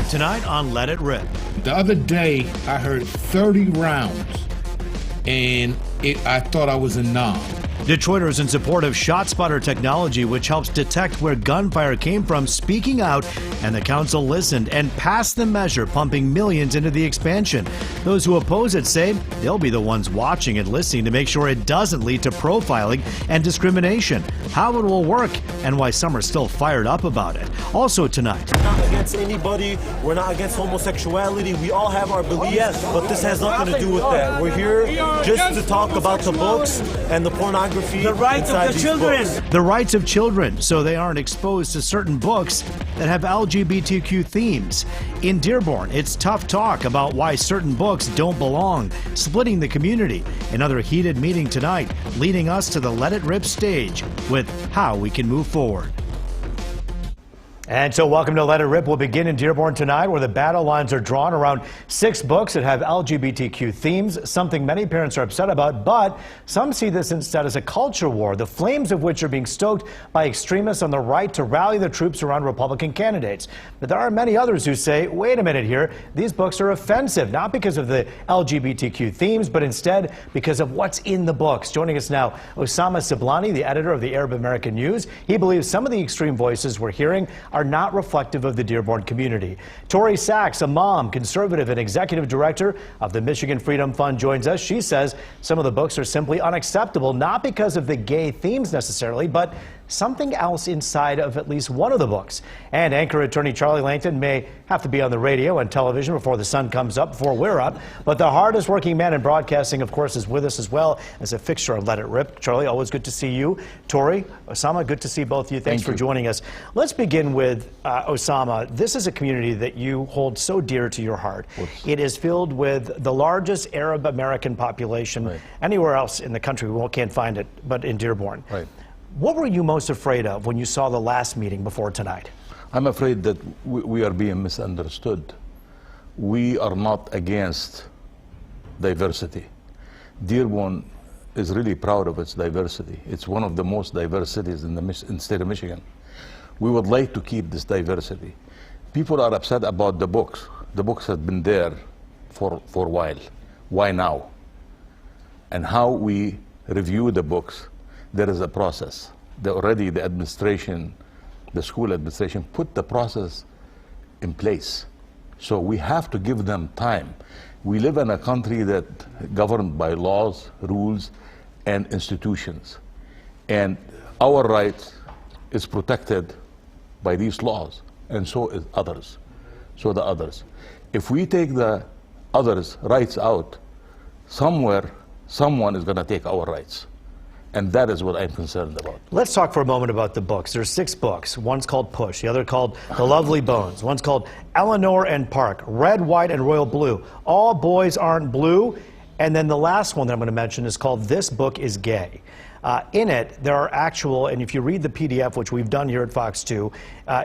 tonight on Let It Rip. The other day, I heard 30 rounds, and I thought I was a nom. Detroiters in support of ShotSpotter technology, which helps detect where gunfire came from, speaking out, and the council listened and passed the measure, pumping millions into the expansion. Those who oppose it say they'll be the ones watching and listening to make sure it doesn't lead to profiling and discrimination, how it will work, and why some are still fired up about it. Also tonight. We're not against anybody. We're not against homosexuality. We all have our beliefs, but this has nothing to do with that. We're here just to talk about the books and the pornography. The rights of the children. The rights of children, so they aren't exposed to certain books that have LGBTQ themes. In Dearborn, it's tough talk about why certain books don't belong, splitting the community. Another heated meeting tonight, leading us to the Let It Rip stage with how we can move forward. And so welcome to Let It Rip. We'll begin in Dearborn tonight, where the battle lines are drawn around 6 books that have LGBTQ themes, something many parents are upset about, but some see this instead as a culture war, the flames of which are being stoked by extremists on the right to rally the troops around Republican candidates. But there are many others who say, wait a minute here, these books are offensive, not because of the LGBTQ themes, but instead because of what's in the books. Joining us now, Osama Siblani, the editor of the Arab American News. He believes some of the extreme voices we're hearing are not reflective of the Dearborn community. Tori Sachs, a mom, conservative, and executive director of the Michigan Freedom Fund, joins us. She says some of the books are simply unacceptable, not because of the gay themes necessarily, but something else inside of at least one of the books. And anchor attorney Charlie Langton may have to be on the radio and television before the sun comes up, before we're up. But the hardest working man in broadcasting, of course, is with us as well as a fixture of Let It Rip. Charlie, always good to see you. Tori, Osama, good to see both of you. Thanks for joining us. Let's begin with Osama. This is a community that you hold so dear to your heart. It is filled with the largest Arab American population anywhere else in the country. We can't find it, but in Dearborn. Right. What were you most afraid of when you saw the last meeting before tonight? I'm afraid that we are being misunderstood. We are not against diversity. Dearborn is really proud of its diversity. It's one of the most diverse cities in the state of Michigan. We would like to keep this diversity. People are upset about the books. The books have been there for a while. Why now? And how we review the books, there is a process. Already the administration, the school administration put the process in place. So we have to give them time. We live in a country that governed by laws, rules, and institutions. And our rights is protected by these laws, and so is others. So the others. If we take the others' rights out, somewhere, someone is going to take our rights. And that is what I'm concerned about. Let's talk for a moment about the books. There's 6 books. One's called Push, the other called The Lovely Bones. One's called Eleanor and Park, Red, White, and Royal Blue. All Boys Aren't Blue. And then the last one that I'm going to mention is called This Book is Gay. In it, there are actual, and if you read the PDF, which we've done here at Fox 2,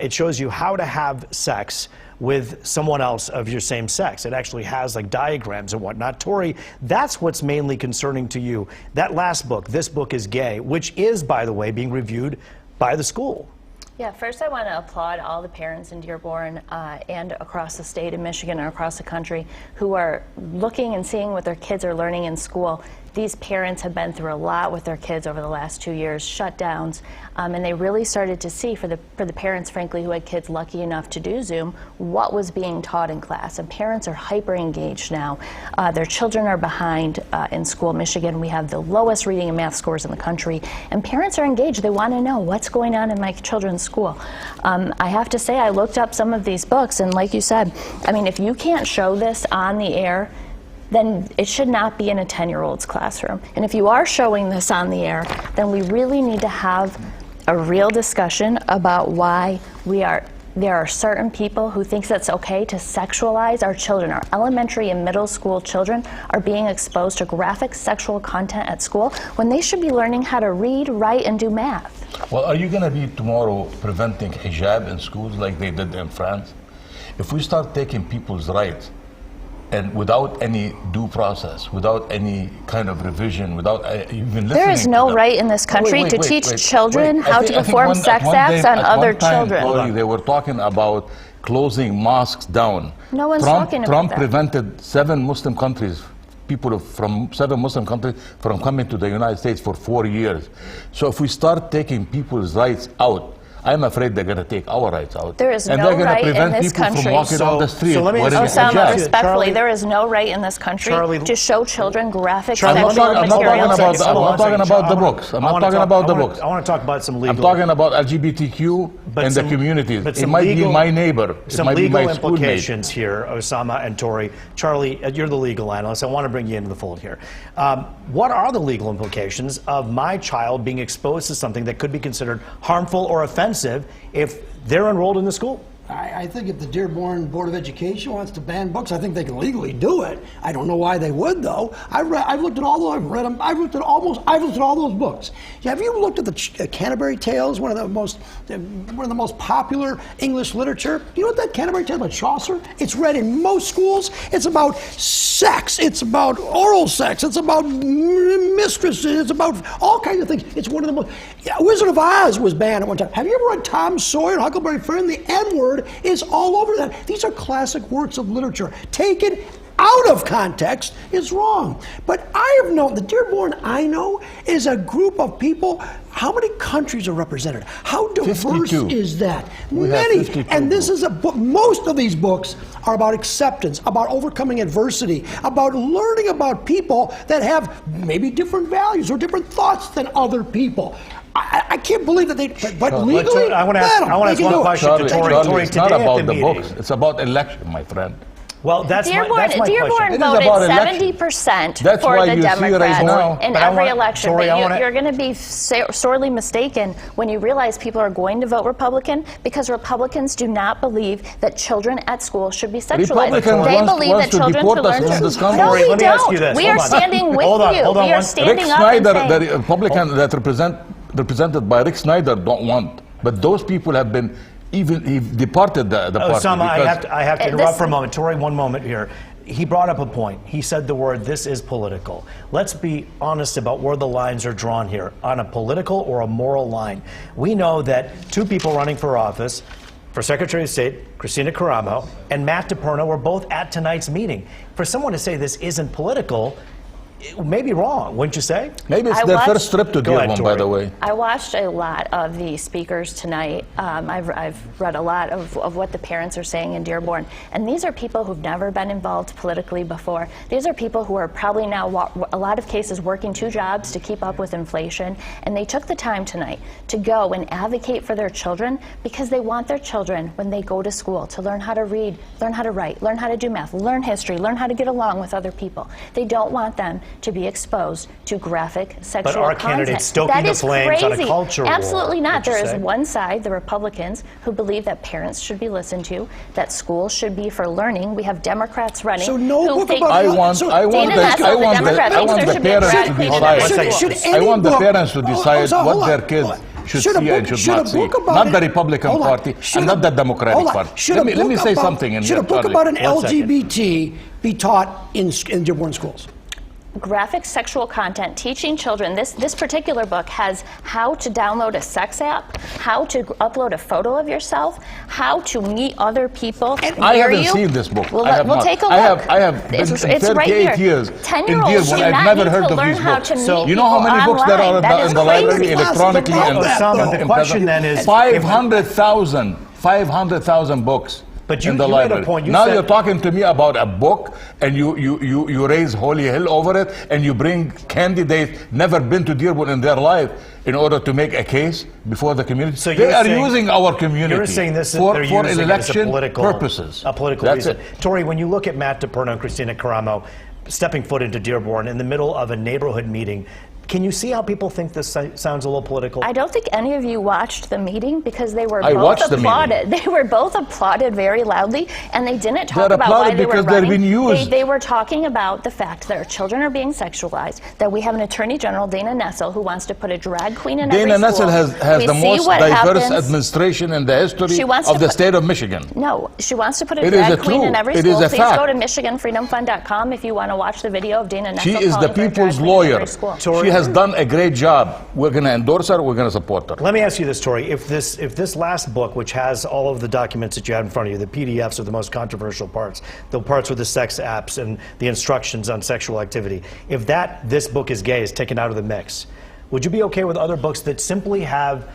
it shows you how to have sex with someone else of your same sex. It actually has like diagrams and whatnot. Tori, that's what's mainly concerning to you. That last book, This Book is Gay, which is, by the way, being reviewed by the school. Yeah, first I want to applaud all the parents in Dearborn and across the state of Michigan and across the country who are looking and seeing what their kids are learning in school. These parents have been through a lot with their kids over the last 2 years, shutdowns, and they really started to see, for the parents, frankly, who had kids lucky enough to do Zoom, what was being taught in class. And parents are hyper engaged now. Their children are behind in school. Michigan, we have the lowest reading and math scores in the country, and parents are engaged. They want to know what's going on in my children's school. I have to say, I looked up some of these books, and like you said, I mean, if you can't show this on the air, then it should not be in a 10-year-old's classroom. And if you are showing this on the air, then we really need to have a real discussion about why there are certain people who think it's okay to sexualize our children. Our elementary and middle school children are being exposed to graphic sexual content at school when they should be learning how to read, write, and do math. Well, are you going to be tomorrow preventing hijab in schools like they did in France? If we start taking people's rights, and without any due process, without any kind of revision, without even listening there is no right in this country to teach children how to perform sex acts on other children. They were talking about closing mosques down. No one's Trump, talking about Trump that. prevented 7 Muslim countries, people from 7 Muslim countries from coming to the United States for 4 years. So if we start taking people's rights out, I'm afraid they're going to take our rights out. There is and no they're going right to in prevent this people country. from walking on the street. So let me wearing a Osama, hijab. respectfully, Charlie- there is no right in this country Charlie- to show children graphic Charlie, sexual I'm not talking materials. about the- I'm Hold on not talking a second. about the I wanna- books. I'm I not wanna talking talk- about the I wanna- books. I want to talk about some legal. I'm talking about LGBTQ But and some- the communities. but It some might legal- be my neighbor. It Some might be legal my schoolmate. implications here, Osama and Tori. Charlie, you're the legal analyst. I want to bring you into the fold here. What are the legal implications of my child being exposed to something that could be considered harmful or offensive if they're enrolled in the school? I think if the Dearborn Board of Education wants to ban books, I think they can legally do it. I don't know why they would, though. I've looked at all those. I've read them. I've looked at all those books. Yeah, have you looked at the Canterbury Tales, one of the most popular English literature? You know what that Canterbury Tale about Chaucer? It's read in most schools. It's about sex. It's about oral sex. It's about mistresses. It's about all kinds of things. It's one of the most. Wizard of Oz was banned at one time. Have you ever read Tom Sawyer and Huckleberry Finn? The N-word is all over that. These are classic works of literature. Taken out of context is wrong. But I have known, the Dearborn I know is a group of people. How many countries are represented? How diverse 52. is that? We have Many. 52 And this books. is a book. Most of these books are about acceptance, about overcoming adversity, about learning about people that have maybe different values or different thoughts than other people. I can't believe that they, but legally, I want to ask they can one do it. question to Tori. Charlie, Tori, it's not today at about the the meeting- books. It's about election, my friend. Well, that's my Dearborn question. It is voted about election. 70% That's for why the you see right Democrats now- in But I every wanna- election. Tori, but I wanna- you're going to be sorely mistaken when you realize people are going to vote Republican because Republicans do not believe that children at school should be sexualized. Republicans They wants- believe wants that to children deport should us learn from to. this country. No, Tori, we let me ask you don't. this. We Hold are on. standing with Hold on, you. hold on We are one- standing Rick up Snyder, and saying, the Republican that represented by Rick Snyder, don't want. But those people have been he departed the party. Osama, because- I have to Uh, interrupt this- for a moment. Tori, one moment here. He brought up a point. He said the word, this is political. Let's be honest about where the lines are drawn here, on a political or a moral line. We know that 2 people running for office, for Secretary of State, Christina Caramo, and Matt DePerno were both at tonight's meeting. For someone to say this isn't political, it may be wrong, wouldn't you say? Maybe it's I their watched- first trip to Go ahead, Dearborn, by Tori. the way. I watched a lot of the speakers tonight. I've read a lot of what the parents are saying in Dearborn. And these are people who've never been involved politically before. These are people who are probably now, a lot of cases, working 2 jobs to keep up with inflation. And they took the time tonight to go and advocate for their children because they want their children, when they go to school, to learn how to read, learn how to write, learn how to do math, learn history, learn how to get along with other people. They don't want them to be exposed to graphic sexual our content. candidate's stoking That the is flames on a crazy. culture war, Absolutely not. would you There is say? one side, the Republicans, who believe that parents should be listened to, that schools should be for learning. We have Democrats running. So no who book think- about I So want Dana the Nessel, the Democrat I thinks want there the should be a parents drag to queen in decide. every school. I want the parents to Oh, decide hold what on. their kids should Should a see book- and should should a not see. book about Not it- the Republican hold on. Party Should and a- not the Democratic hold on. Party. Should Let a me book say about- something in Should here, a book Charlie. about an 1 second. LGBT be taught in Dearborn schools? Graphic sexual content, teaching children. This particular book has how to download a sex app, how to upload a photo of yourself, how to meet other people. I near haven't you. seen this book. We'll, I have we'll not. take a look. I have been It's in right 38 here. years in 10-year-olds Dearborn. do I've not never need heard to of learn these how books. to meet You know how many people books there are online. That in is the library, crazy. electronically? But and Osama, the in question present? then is- 500,000 books. But you- in the you made a library. point. You Now said- you're talking to me about a book, and you raise holy hell over it, and you bring candidates never been to Dearborn in their life in order to make a case before the community. So they you're are saying- using our community You're saying this is for they're using it as a election political purposes. A political That's reason. it. Tori, when you look at Matt DePerno and Christina Caramo stepping foot into Dearborn in the middle of a neighborhood meeting, can you see how people think this sounds a little political? I don't think any of you watched the meeting because they were I both watched the applauded. They were both applauded very loudly, and they didn't talk They're about why applauded they were because they're running. being used. They were talking about the fact that our children are being sexualized, that we have an Attorney General, Dana Nessel, who wants to put a drag queen in every Dana school. Nessel has We the see most what diverse happens. administration in the history She wants of to the put- state of Michigan. No, she wants to put a It is drag a queen in true- every it is school. a Please fact. go to MichiganFreedomFund.com if you want to watch the video of Dana Nessel She is calling the for a drag people's queen in lawyer. every school. She has done a great job. We're going to endorse her. We're going to support her. Let me ask you this, Tori. If this last book, which has all of the documents that you have in front of you, the PDFs are the most controversial parts, the parts with the sex apps and the instructions on sexual activity, if this book is gay is taken out of the mix, would you be okay with other books that simply have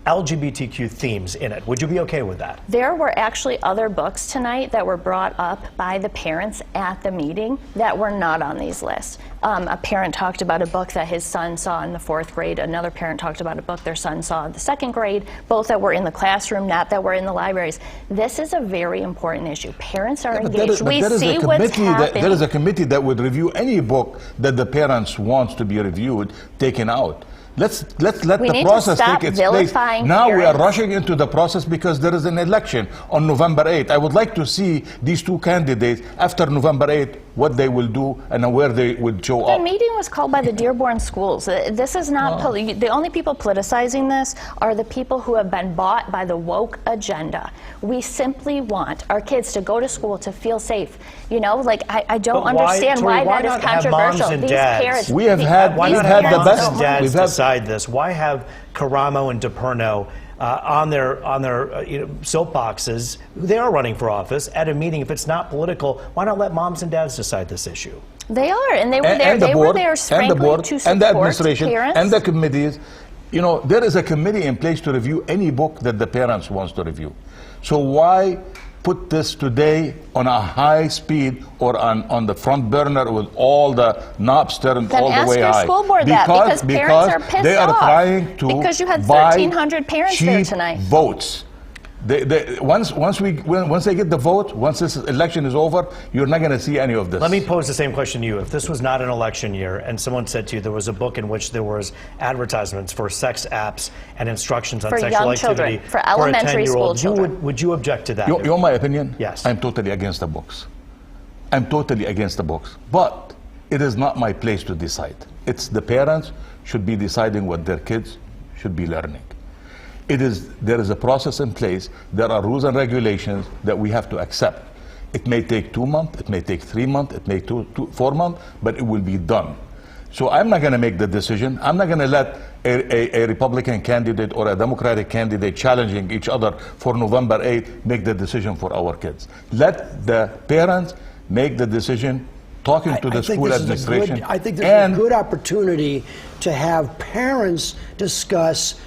LGBTQ themes in it? Would you be okay with that? There were actually other books tonight that were brought up by the parents at the meeting that were not on these lists. A parent talked about a book that his son saw in the 4th grade. Another parent talked about a book their son saw in the 2nd grade, both that were in the classroom, not that were in the libraries. This is a very important issue. Parents are engaged. We see what's happening. There is a committee that would review any book that the parents want to be reviewed, taken out. Let's let the process take its place. Now we are rushing into the process because there is an election on November 8th. I would like to see these two candidates after November 8th, what they will do and where they would show up. The meeting was called by the Dearborn schools. This is not the only people politicizing this are the people who have been bought by the woke agenda. We simply want our kids to go to school to feel safe. You know, like I don't understand why that is controversial. These parents, we have had the best dads decide this. Why have Caramo and DePerno on their soapboxes? They are running for office at a meeting. If it's not political, why not let moms and dads decide this issue? They are, and they were there. They were there, frankly, to support and the administration parents. and the committees. You know, there is a committee in place to review any book that the parents wants to review. So why put this today on a high speed or on the front burner with all the knobs turned all the way high? Then ask your school board that, because parents are pissed they are off. Trying to because you had buy 1,300 parents there cheap tonight. votes. Once they get the vote, once this election is over, you're not going to see any of this. Let me pose the same question to you. If this was not an election year and someone said to you there was a book in which there was advertisements for sex apps and instructions on for sexual young activity children, for elementary school children, would you object to that? You want my opinion? Yes. I'm totally against the books. I'm totally against the books. But it is not my place to decide. It's the parents should be deciding what their kids should be learning. There is a process in place. There are rules and regulations that we have to accept. It may take 2 months, it may take 3 months, it may take 4 months, but it will be done. So I'm not going to make the decision. I'm not going to let a Republican candidate or a Democratic candidate challenging each other for November 8th make the decision for our kids. Let the parents make the decision, talking to the school administration. I think there's a good opportunity to have parents discuss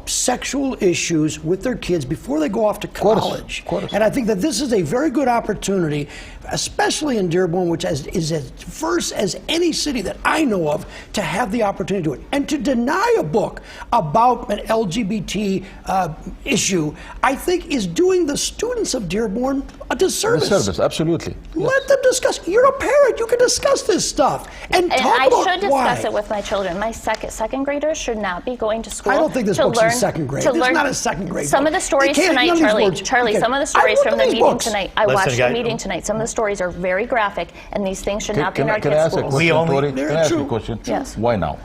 sexual issues with their kids before they go off to college. Of course. And I think that this is a very good opportunity, especially in Dearborn, which is as diverse as any city that I know of, to have the opportunity to do it. And to deny a book about an LGBT issue, I think is doing the students of Dearborn a disservice. Disservice, absolutely. Let them discuss. You're a parent. You can discuss this stuff. And talk I about should discuss why. it with my children. My second graders should not be going to school. I don't think this to book's learn, in second grade. To This is learn not a second grade Some book. of the stories They can't tonight, use these words. Charlie, Okay. some of the I stories looked from at the these meeting books. tonight, I Listen, watched the guys. meeting tonight. Some of the stories are very graphic, and these things should not be in our Can I kids' ask a schools. question, Tori? They're Can I ask you a true. question? Yes. Why now?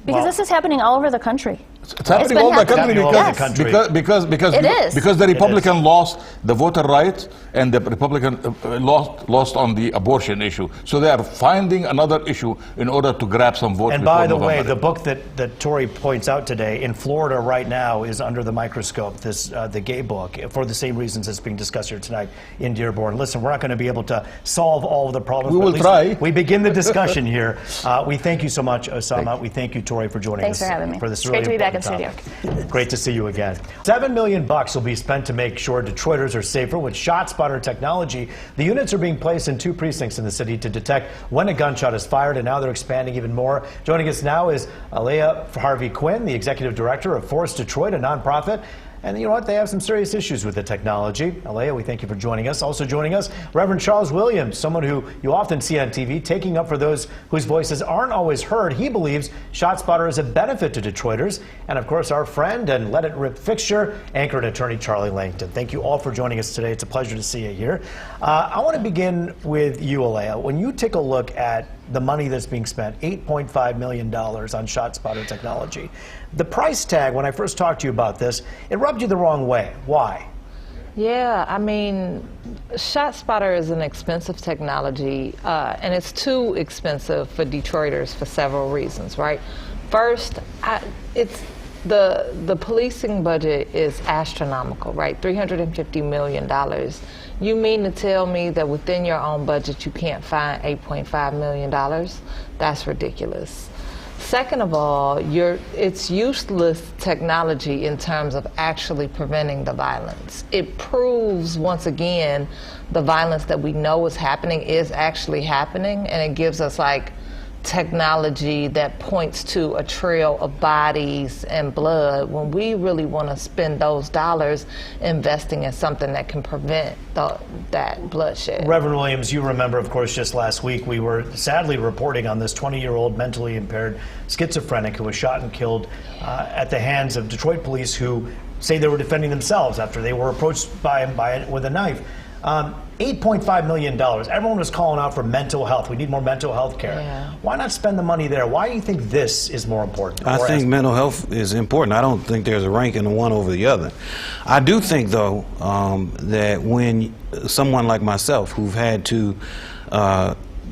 Because this is happening all over the country. It's happening been all the happening country all over the country. because the Republican lost the voter rights and the Republican lost on the abortion issue. So they are finding another issue in order to grab some votes. And by the way, the book that Tori points out today in Florida right now is under the microscope, the gay book, for the same reasons it's being discussed here tonight in Dearborn. Listen, we're not going to be able to solve all of the problems. We but will at least try. We begin the discussion here. We thank you so much, Osama. We thank you, Tori, for joining us. Thanks for having me. For this It's great to be back in important studio. topic. Great to see you again. $7 million will be spent to make sure Detroiters are safer with ShotSpotter technology. The units are being placed in 2 precincts in the city to detect when a gunshot is fired, and now they're expanding even more. Joining us now is Alea Harvey-Quinn, the executive director of Force Detroit, a nonprofit. And you know what? They have some serious issues with the technology. Alea, we thank you for joining us. Also joining us, Reverend Charles Williams, someone who you often see on TV, taking up for those whose voices aren't always heard. He believes ShotSpotter is a benefit to Detroiters. And of course, our friend and Let It Rip fixture, anchor and attorney Charlie Langton. Thank you all for joining us today. It's a pleasure to see you here. I want to begin with you, Alea. When you take a look at the money that's being spent, $8.5 million on ShotSpotter technology. The price tag, when I first talked to you about this, it rubbed you the wrong way. Why? Yeah, I mean, ShotSpotter is an expensive technology, and it's too expensive for Detroiters for several reasons, right? First, the policing budget is astronomical, right? $350 million. You mean to tell me that within your own budget you can't find $8.5 million? That's ridiculous. Second of all, it's useless technology in terms of actually preventing the violence. It proves, once again, the violence that we know is happening is actually happening, and it gives us like technology that points to a trail of bodies and blood when we really want to spend those dollars investing in something that can prevent that bloodshed. Reverend Williams, you remember, of course, just last week we were sadly reporting on this 20-year-old mentally impaired schizophrenic who was shot and killed at the hands of Detroit police who say they were defending themselves after they were approached by him with a knife. $8.5 million. Everyone was calling out for mental health. We need more mental health care. Yeah. Why not spend the money there? Why do you think this is more important? I think mental health is important. I don't think there's a ranking of one over the other. I do think, though, that when someone like myself, who've had to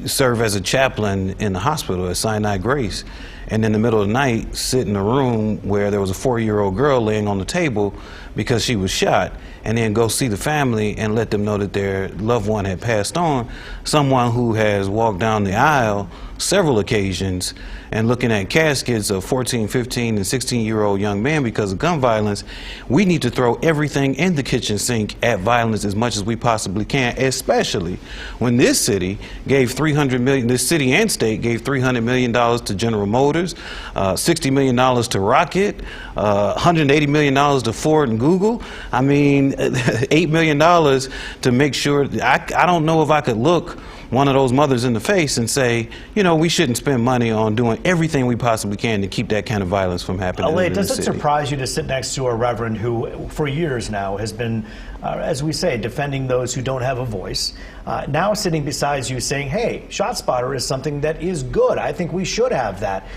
serve as a chaplain in the hospital at Sinai Grace, and in the middle of the night sit in a room where there was a 4-year-old girl laying on the table because she was shot, and then go see the family and let them know that their loved one had passed on, someone who has walked down the aisle several occasions and looking at caskets of 14, 15, and 16-year-old young men because of gun violence, we need to throw everything in the kitchen sink at violence as much as we possibly can, especially when this city gave $300 million, this city and state gave $300 million to General Motors, $60 million to Rocket, $180 million to Ford and Google. I mean, $8 million to make sure, I don't know if I could look one of those mothers in the face and say, you know, we shouldn't spend money on doing everything we possibly can to keep that kind of violence from happening. Alay, does it surprise you to sit next to a reverend who, for years now, has been, as we say, defending those who don't have a voice, now sitting beside you saying, hey, ShotSpotter is something that is good. I think we should have that.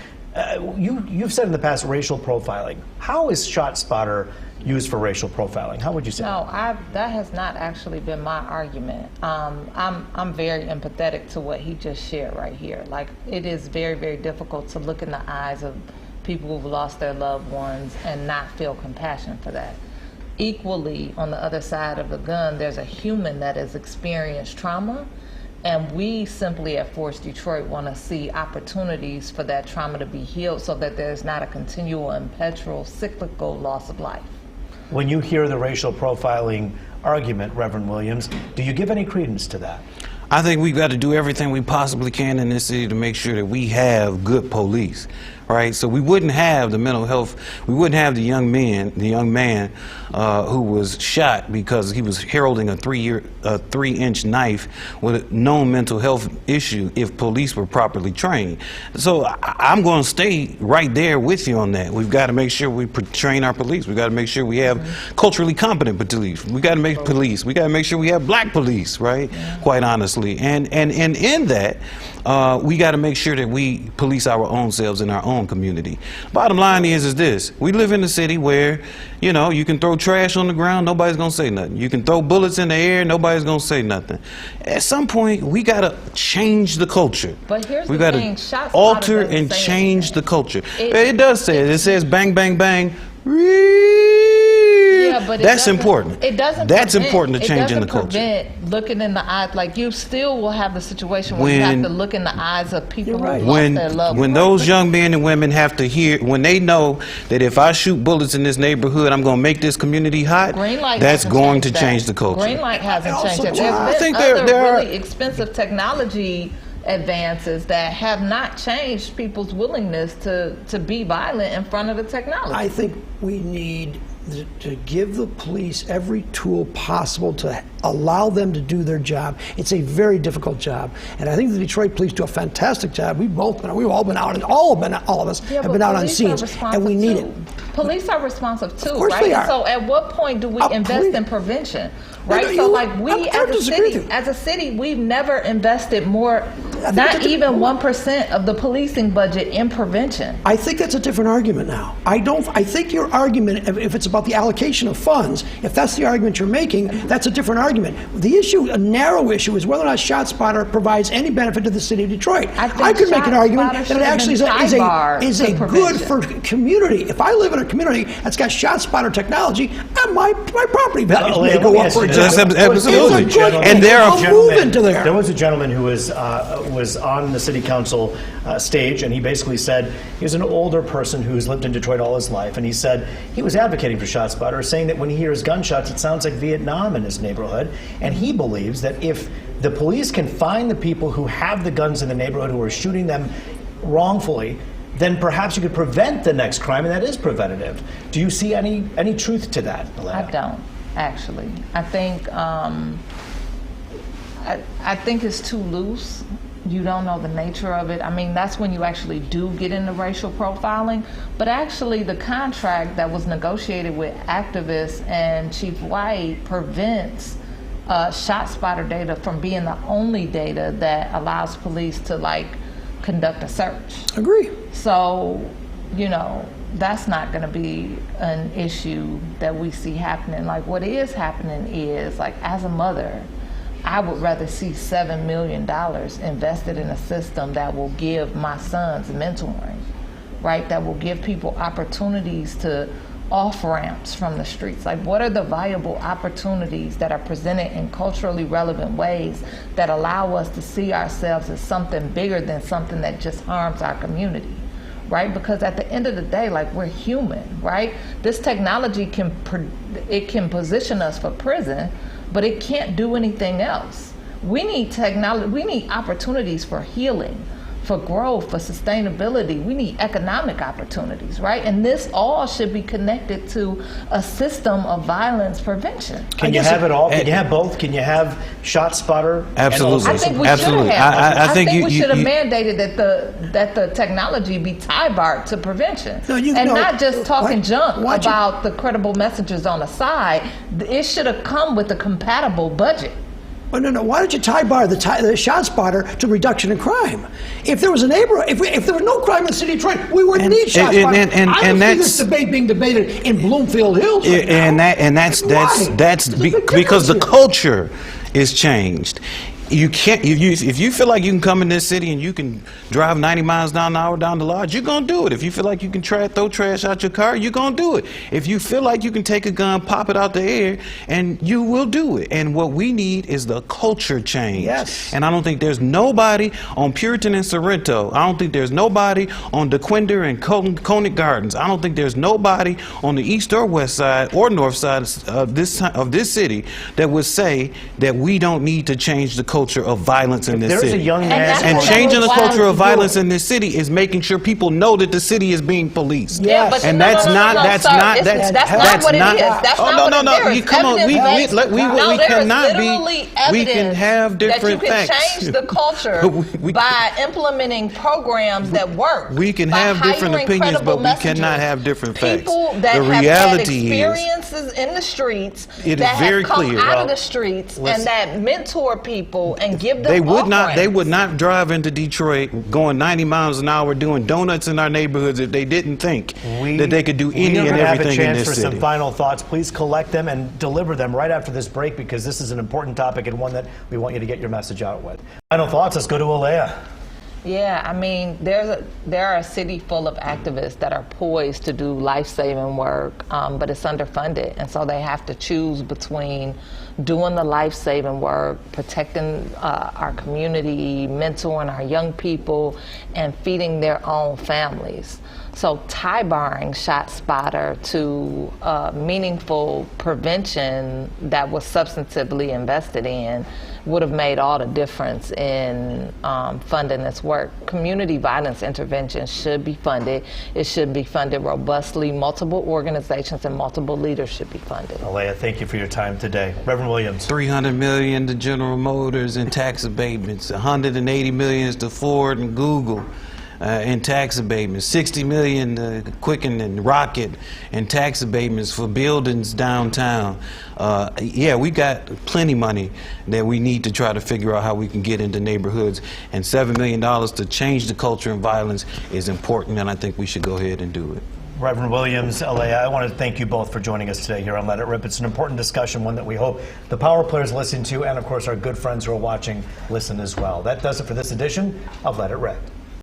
You've said in the past racial profiling. How is ShotSpotter used for racial profiling? How would you say? No, that has not actually been my argument. I'm very empathetic to what he just shared right here. Like, it is very, very difficult to look in the eyes of people who've lost their loved ones and not feel compassion for that. Equally, on the other side of the gun, there's a human that has experienced trauma, and we simply at Force Detroit want to see opportunities for that trauma to be healed so that there's not a continual and perpetual cyclical loss of life. When you hear the racial profiling argument, Reverend Williams, do you give any credence to that? I think we've got to do everything we possibly can in this city to make sure that we have good police, right? So we wouldn't have the mental health, we wouldn't have the young man who was shot because he was heralding a 3-inch knife with a known mental health issue if police were properly trained. So I'm going to stay right there with you on that. We've got to make sure we train our police. We've got to make sure we have culturally competent police. We got to make police. We got to make sure we have black police, right? Quite honestly. And in that, we got to make sure that we police our own selves in our own community. Bottom line is this: we live in a city where, you know, you can throw trash on the ground, nobody's gonna say nothing. You can throw bullets in the air, nobody's gonna say nothing. At some point, we gotta change the culture. But here's we the gotta thing, ShotSpotter alter doesn't and say change anything. the culture. It does say it. It says bang, bang, bang. Yeah, but that's important. It doesn't. That's prevent, important to change in the It culture. doesn't prevent looking in the eyes. Like, you still will have the situation where you have to look in the eyes of people who lost their loved when ones. those young men and women have to hear, when they know that if I shoot bullets in this neighborhood, I'm going to make this community hot, that's going to change the culture. Green light hasn't changed it. I There's think been there other are really expensive technology advances that have not changed people's willingness to be violent in front of the technology. I think we need to give the police every tool possible to allow them to do their job. It's a very difficult job, and I think the Detroit police do a fantastic job. We've all been out, and all of us have been out on scenes, and we need it. Police are responsive too, Of course right? they are. So at what point do we invest in prevention? right? So like we as a city, we've never invested more, not even 1% of the policing budget in prevention. I think that's a different argument now. I think your argument, if it's about the allocation of funds, if that's the argument you're making, that's a different argument. The issue, a narrow issue, is whether or not ShotSpotter provides any benefit to the city of Detroit. I could make an argument that it actually is a good for community. If I live in a community that's got ShotSpotter technology, my property values may go up, for example. Absolutely. And there was a gentleman who was on the city council stage, and he basically said he was an older person who's lived in Detroit all his life, and he said he was advocating for ShotSpotter, saying that when he hears gunshots, it sounds like Vietnam in his neighborhood, and he believes that if the police can find the people who have the guns in the neighborhood who are shooting them wrongfully, then perhaps you could prevent the next crime, and that is preventative. Do you see any truth to that, Alea? I don't, actually. I think I think it's too loose. You don't know the nature of it. I mean, that's when you actually do get into racial profiling. But actually, the contract that was negotiated with activists and Chief White prevents ShotSpotter data from being the only data that allows police to conduct a search. Agree. So, that's not going to be an issue that we see happening. Like, what is happening is, as a mother, I would rather see $7 million invested in a system that will give my sons mentoring, right? That will give people opportunities to off-ramps from the streets. Like, what are the viable opportunities that are presented in culturally relevant ways that allow us to see ourselves as something bigger than something that just harms our community, right? Because at the end of the day, we're human, right? This technology can position us for prison, but it can't do anything else. We need technology, we need opportunities for healing, for growth, for sustainability. We need economic opportunities, right? And this all should be connected to a system of violence prevention. Can you have it all? Can you have both? Can you have ShotSpotter? Absolutely. I think we should have. I think we should have mandated that the technology be tie-barred to prevention, not just talking junk about the credible messages on the side. It should have come with a compatible budget. Oh, no. Why don't you tie-bar the ShotSpotter to reduction in crime? If there was a neighborhood, if there was no crime in the city of Detroit, we wouldn't need ShotSpotter. I don't see this debate being debated in Bloomfield Hills right now. That's because the culture is changed. You can't. If you feel like you can come in this city and you can drive 90 miles an hour down the lodge, you're gonna do it. If you feel like you can throw trash out your car, you're gonna do it. If you feel like you can take a gun, pop it out the air, and you will do it. And what we need is the culture change. Yes. And I don't think there's nobody on Puritan and Sorrento. I don't think there's nobody on DeQuinder and Conant Gardens. I don't think there's nobody on the east or west side or north side of this city that would say that we don't need to change the culture of violence in this city. And changing the culture of violence in this city is making sure people know that the city is being policed. Yeah, but and that's not what it is. That's not what it is. Come on, we cannot be. We can have different facts. That you can change the culture by implementing programs that work. We can have different opinions, but we cannot have different facts. People that have had experiences in the streets, that have come out of the streets, and that mentor people and give them They would not drive into Detroit going 90 miles an hour doing donuts in our neighborhoods if they didn't think that they could do any and everything in this city. For some final thoughts, please collect them and deliver them right after this break, because this is an important topic and one that we want you to get your message out with. Final thoughts, let's go to Alea. Yeah, I mean, there are a city full of activists that are poised to do life-saving work, but it's underfunded, and so they have to choose between doing the life-saving work, protecting our community, mentoring our young people, and feeding their own families. So tie-barring ShotSpotter to meaningful prevention that was substantively invested in would have made all the difference in funding this work. Community violence intervention should be funded. It should be funded robustly. Multiple organizations and multiple leaders should be funded. Alea, thank you for your time today. Reverend Williams. $300 million to General Motors and tax abatements. $180 million to Ford and Google. in tax abatements, 60 million Quicken and Rocket in tax abatements for buildings downtown. Yeah, we got plenty money that we need to try to figure out how we can get into neighborhoods, and $7 million to change the culture of violence is important, and I think we should go ahead and do it. Reverend Williams, Alea, I want to thank you both for joining us today here on Let It Rip. It's an important discussion, one that we hope the power players listen to, and of course our good friends who are watching listen as well. That does it for this edition of Let It Rip.